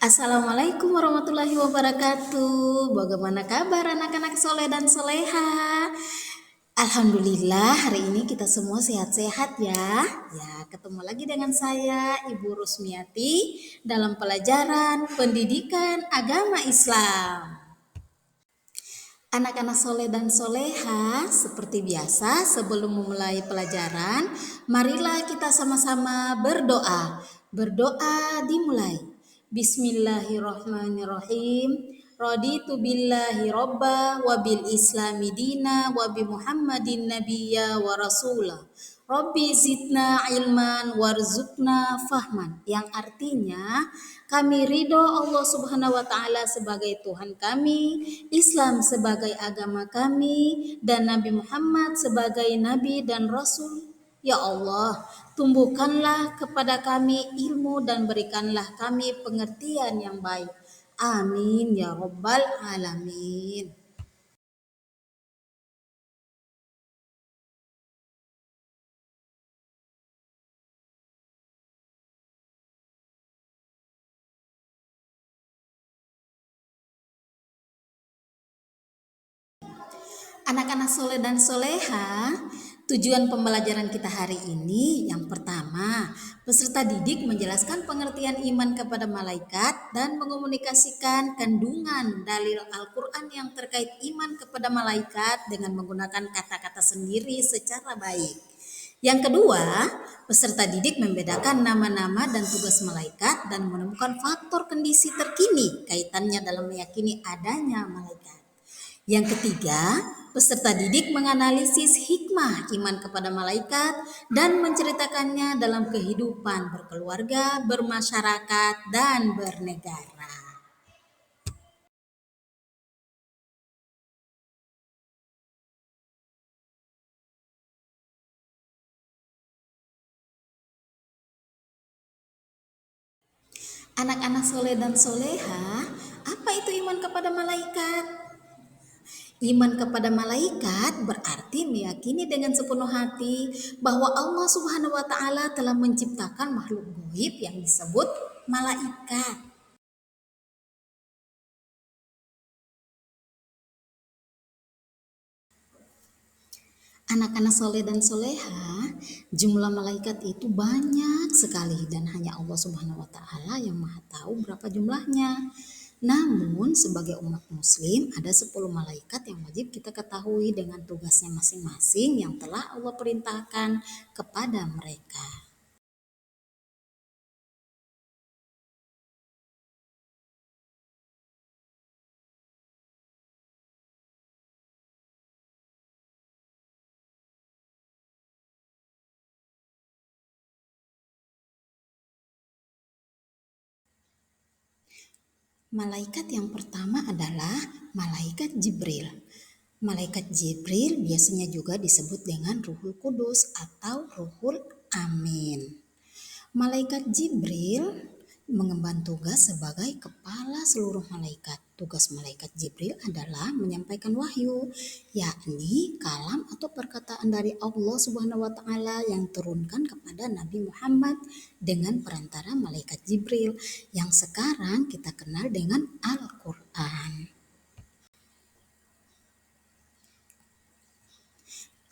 Assalamualaikum warahmatullahi wabarakatuh. Bagaimana kabar anak-anak soleh dan soleha? Alhamdulillah hari ini kita semua sehat-sehat ya. Ya, ketemu lagi dengan saya Ibu Rusmiati dalam pelajaran pendidikan agama Islam. Anak-anak soleh dan soleha, seperti biasa sebelum memulai pelajaran, marilah kita sama-sama berdoa. Berdoa dimulai. Bismillahirrahmanirrahim. Raditu billahi robba wa bil islami dina wa bi muhammadin nabiyya wa rasulah. Rabbi zidna ilman warzuqna fahman. Yang artinya kami ridho Allah subhanahu wa ta'ala sebagai Tuhan kami, Islam sebagai agama kami, dan Nabi Muhammad sebagai Nabi dan Rasul. Ya Allah, tumbuhkanlah kepada kami ilmu dan berikanlah kami pengertian yang baik. Amin ya Rabbal Alamin. Anak-anak soleh dan soleha, tujuan pembelajaran kita hari ini yang pertama, peserta didik menjelaskan pengertian iman kepada malaikat dan mengomunikasikan kandungan dalil Al-Quran yang terkait iman kepada malaikat dengan menggunakan kata-kata sendiri secara baik. Yang kedua, peserta didik membedakan nama-nama dan tugas malaikat dan menemukan faktor kondisi terkini kaitannya dalam meyakini adanya malaikat. Yang ketiga, peserta didik menganalisis hikmah iman kepada malaikat dan menceritakannya dalam kehidupan berkeluarga, bermasyarakat, dan bernegara. Anak-anak soleh dan soleha, apa itu iman kepada malaikat? Iman kepada malaikat berarti meyakini dengan sepenuh hati bahwa Allah Subhanahu wa taala telah menciptakan makhluk gaib yang disebut malaikat. Anak-anak soleh dan soleha, jumlah malaikat itu banyak sekali dan hanya Allah Subhanahu wa taala yang Maha tahu berapa jumlahnya. Namun sebagai umat muslim ada 10 malaikat yang wajib kita ketahui dengan tugasnya masing-masing yang telah Allah perintahkan kepada mereka. Malaikat yang pertama adalah malaikat Jibril. Malaikat Jibril biasanya juga disebut dengan Ruhul Kudus atau Ruhul Amin. Malaikat Jibril mengemban tugas sebagai kepala seluruh malaikat. Tugas malaikat Jibril adalah menyampaikan wahyu, yakni kalam atau perkataan dari Allah Subhanahu wa taala yang turunkan kepada Nabi Muhammad dengan perantara malaikat Jibril yang sekarang kita kenal dengan Al-Qur'an.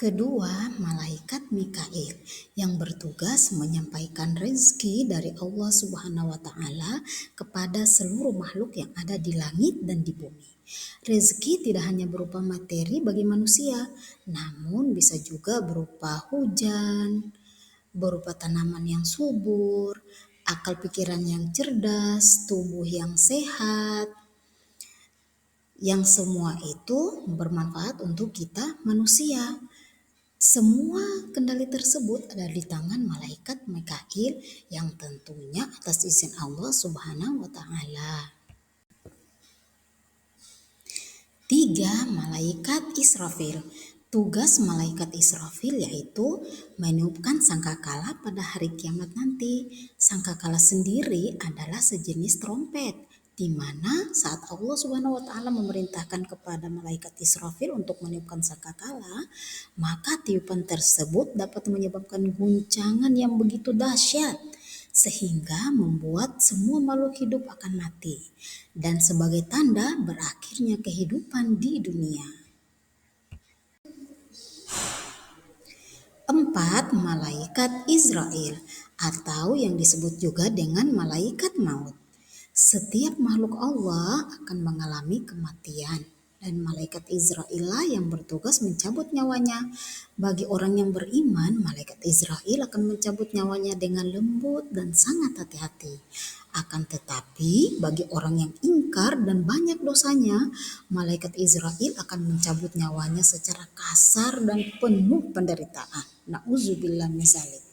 Kedua, malaikat Mikail yang bertugas menyampaikan rezeki dari Allah Subhanahu wa taala kepada seluruh makhluk yang ada di langit dan di bumi. Rezeki tidak hanya berupa materi bagi manusia, namun bisa juga berupa hujan, berupa tanaman yang subur, akal pikiran yang cerdas, tubuh yang sehat, yang semua itu bermanfaat untuk kita manusia. Semua kendali tersebut ada di tangan malaikat Mikail yang tentunya atas izin Allah Subhanahu wa taala. 3. Malaikat Israfil. Tugas malaikat Israfil yaitu meniupkan sangkakala pada hari kiamat nanti. Sangkakala sendiri adalah sejenis trompet di mana saat Allah Subhanahu wa taala memerintahkan kepada malaikat Israfil untuk meniupkan sangkakala, maka tiupan tersebut dapat menyebabkan guncangan yang begitu dahsyat sehingga membuat semua makhluk hidup akan mati, dan sebagai tanda berakhirnya kehidupan di dunia. 4. Malaikat Israel atau yang disebut juga dengan malaikat maut. Setiap makhluk Allah akan mengalami kematian, dan malaikat Israel lah yang bertugas mencabut nyawanya. Bagi orang yang beriman, malaikat Israel akan mencabut nyawanya dengan lembut dan sangat hati-hati. Akan tetapi, bagi orang yang ingkar dan banyak dosanya, malaikat Israel akan mencabut nyawanya secara kasar dan penuh penderitaan. Na'udzubillah min dzalik.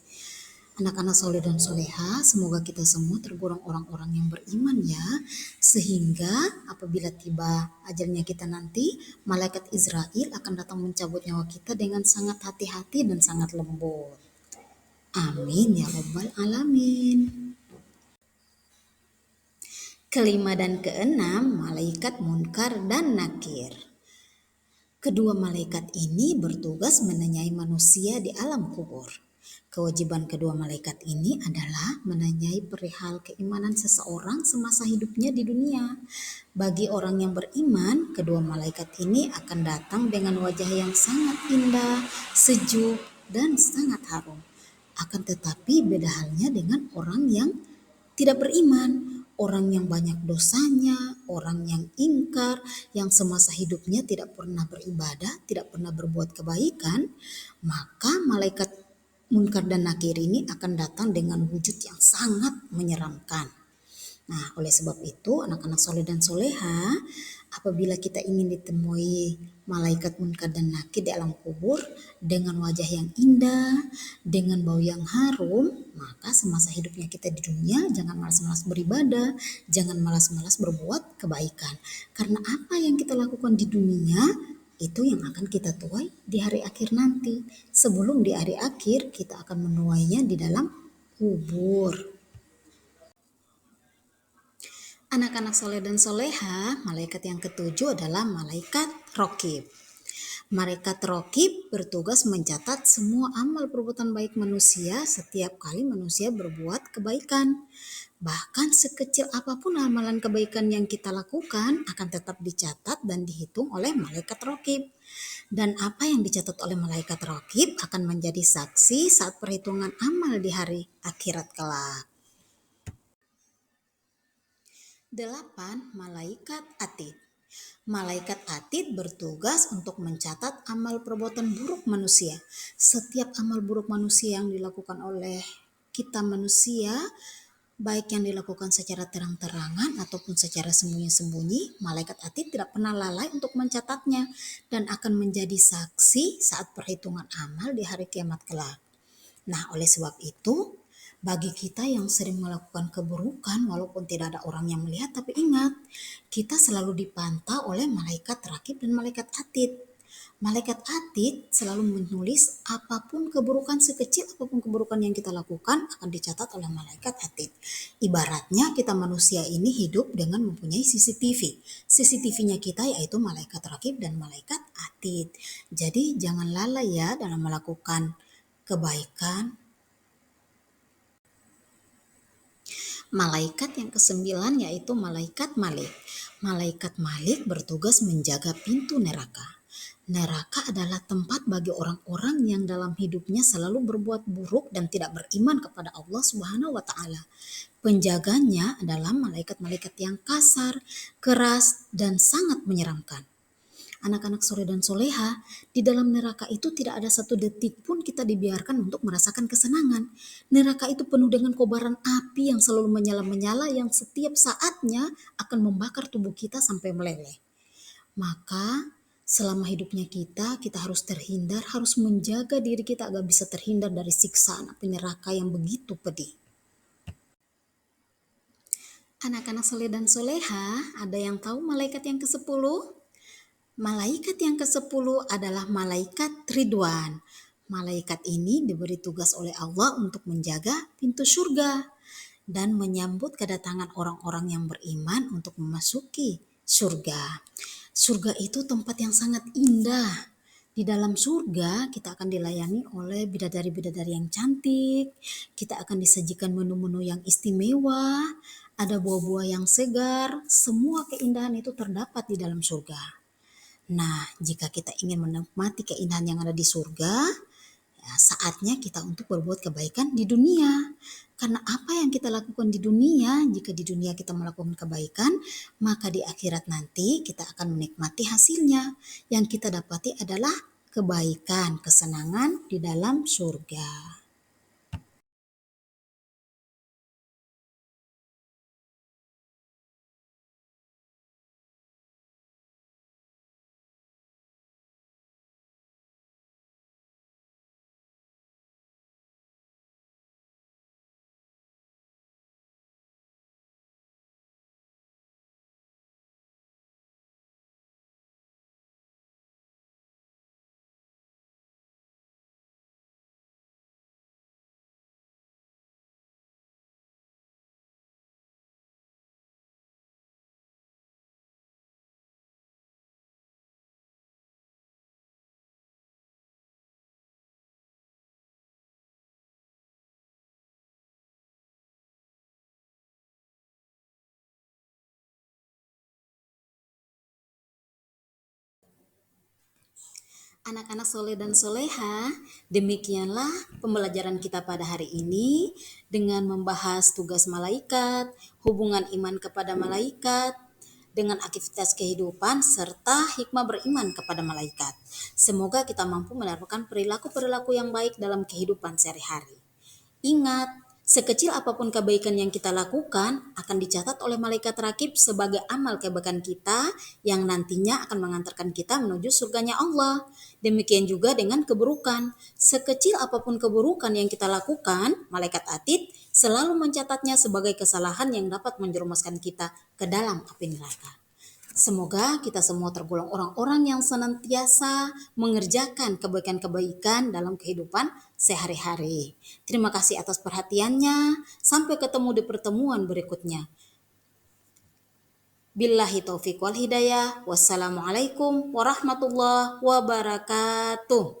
Anak-anak soleh dan soleha, semoga kita semua tergolong orang-orang yang beriman ya, sehingga apabila tiba ajalnya kita nanti, malaikat Israel akan datang mencabut nyawa kita dengan sangat hati-hati dan sangat lembut. Amin ya rabbal alamin. Kelima dan keenam, malaikat Munkar dan Nakir. Kedua malaikat ini bertugas menanyai manusia di alam kubur. Kewajiban kedua malaikat ini adalah menanyai perihal keimanan seseorang semasa hidupnya di dunia. Bagi orang yang beriman, kedua malaikat ini akan datang dengan wajah yang sangat indah, sejuk, dan sangat harum. Akan tetapi beda halnya dengan orang yang tidak beriman, orang yang banyak dosanya, orang yang ingkar, yang semasa hidupnya tidak pernah beribadah, tidak pernah berbuat kebaikan, maka malaikat Munkar dan Nakir ini akan datang dengan wujud yang sangat menyeramkan. Nah, oleh sebab itu, anak-anak soleh dan soleha, apabila kita ingin ditemui malaikat Munkar dan Nakir di alam kubur dengan wajah yang indah, dengan bau yang harum, maka semasa hidupnya kita di dunia jangan malas-malas beribadah, jangan malas-malas berbuat kebaikan. Karena apa yang kita lakukan di dunia itu yang akan kita tuai di hari akhir nanti. Sebelum di hari akhir kita akan menuainya di dalam kubur. Anak-anak soleh dan soleha, malaikat yang ketujuh adalah malaikat Raqib. Malaikat Raqib bertugas mencatat semua amal perbuatan baik manusia setiap kali manusia berbuat kebaikan. Bahkan sekecil apapun amalan kebaikan yang kita lakukan akan tetap dicatat dan dihitung oleh malaikat Raqib. Dan apa yang dicatat oleh malaikat Raqib akan menjadi saksi saat perhitungan amal di hari akhirat kelak. 8. Malaikat Atid. Malaikat Atid bertugas untuk mencatat amal perbuatan buruk manusia. Setiap amal buruk manusia yang dilakukan oleh kita manusia, baik yang dilakukan secara terang-terangan ataupun secara sembunyi-sembunyi, malaikat Atid tidak pernah lalai untuk mencatatnya dan akan menjadi saksi saat perhitungan amal di hari kiamat kelak. Nah, oleh sebab itu, bagi kita yang sering melakukan keburukan walaupun tidak ada orang yang melihat, tapi ingat, kita selalu dipantau oleh malaikat Raqib dan malaikat Atid. Malaikat Atid selalu menulis apapun keburukan, sekecil apapun keburukan yang kita lakukan akan dicatat oleh malaikat Atid. Ibaratnya kita manusia ini hidup dengan mempunyai CCTV. CCTV-nya kita yaitu malaikat Raqib dan malaikat Atid. Jadi jangan lalai ya dalam melakukan kebaikan. Malaikat yang kesembilan yaitu malaikat Malik. Malaikat Malik bertugas menjaga pintu neraka. Neraka adalah tempat bagi orang-orang yang dalam hidupnya selalu berbuat buruk dan tidak beriman kepada Allah Subhanahu wa taala. Penjaganya adalah malaikat-malaikat yang kasar, keras, dan sangat menyeramkan. Anak-anak soleh dan soleha, di dalam neraka itu tidak ada satu detik pun kita dibiarkan untuk merasakan kesenangan. Neraka itu penuh dengan kobaran api yang selalu menyala-menyala yang setiap saatnya akan membakar tubuh kita sampai meleleh. Maka selama hidupnya kita harus terhindar, harus menjaga diri kita agar bisa terhindar dari siksaan api neraka yang begitu pedih. Anak-anak soleh dan soleha, ada yang tahu malaikat yang ke-10? Malaikat yang ke-10 adalah malaikat Ridwan. Malaikat ini diberi tugas oleh Allah untuk menjaga pintu surga dan menyambut kedatangan orang-orang yang beriman untuk memasuki surga. Surga itu tempat yang sangat indah, Di dalam surga kita akan dilayani oleh bidadari-bidadari yang cantik, kita akan disajikan menu-menu yang istimewa, ada buah-buah yang segar, semua keindahan itu terdapat di dalam surga. Nah, jika kita ingin menikmati keindahan yang ada di surga, ya, saatnya kita untuk berbuat kebaikan di dunia. Karena apa yang kita lakukan di dunia, jika di dunia kita melakukan kebaikan, maka di akhirat nanti kita akan menikmati hasilnya. Yang kita dapati adalah kebaikan, kesenangan di dalam surga. Anak-anak soleh dan soleha, demikianlah pembelajaran kita pada hari ini dengan membahas tugas malaikat, hubungan iman kepada malaikat, dengan aktivitas kehidupan serta hikmah beriman kepada malaikat. Semoga kita mampu menerapkan perilaku-perilaku yang baik dalam kehidupan sehari-hari. Ingat, sekecil apapun kebaikan yang kita lakukan akan dicatat oleh malaikat rakib sebagai amal kebaikan kita yang nantinya akan mengantarkan kita menuju surganya Allah. Demikian juga dengan keburukan. Sekecil apapun keburukan yang kita lakukan, malaikat atid selalu mencatatnya sebagai kesalahan yang dapat menjerumuskan kita ke dalam api neraka. Semoga kita semua tergolong orang-orang yang senantiasa mengerjakan kebaikan-kebaikan dalam kehidupan sehari-hari. Terima kasih atas perhatiannya. Sampai ketemu di pertemuan berikutnya. Billahi taufiq wal hidayah. Wassalamualaikum warahmatullahi wabarakatuh.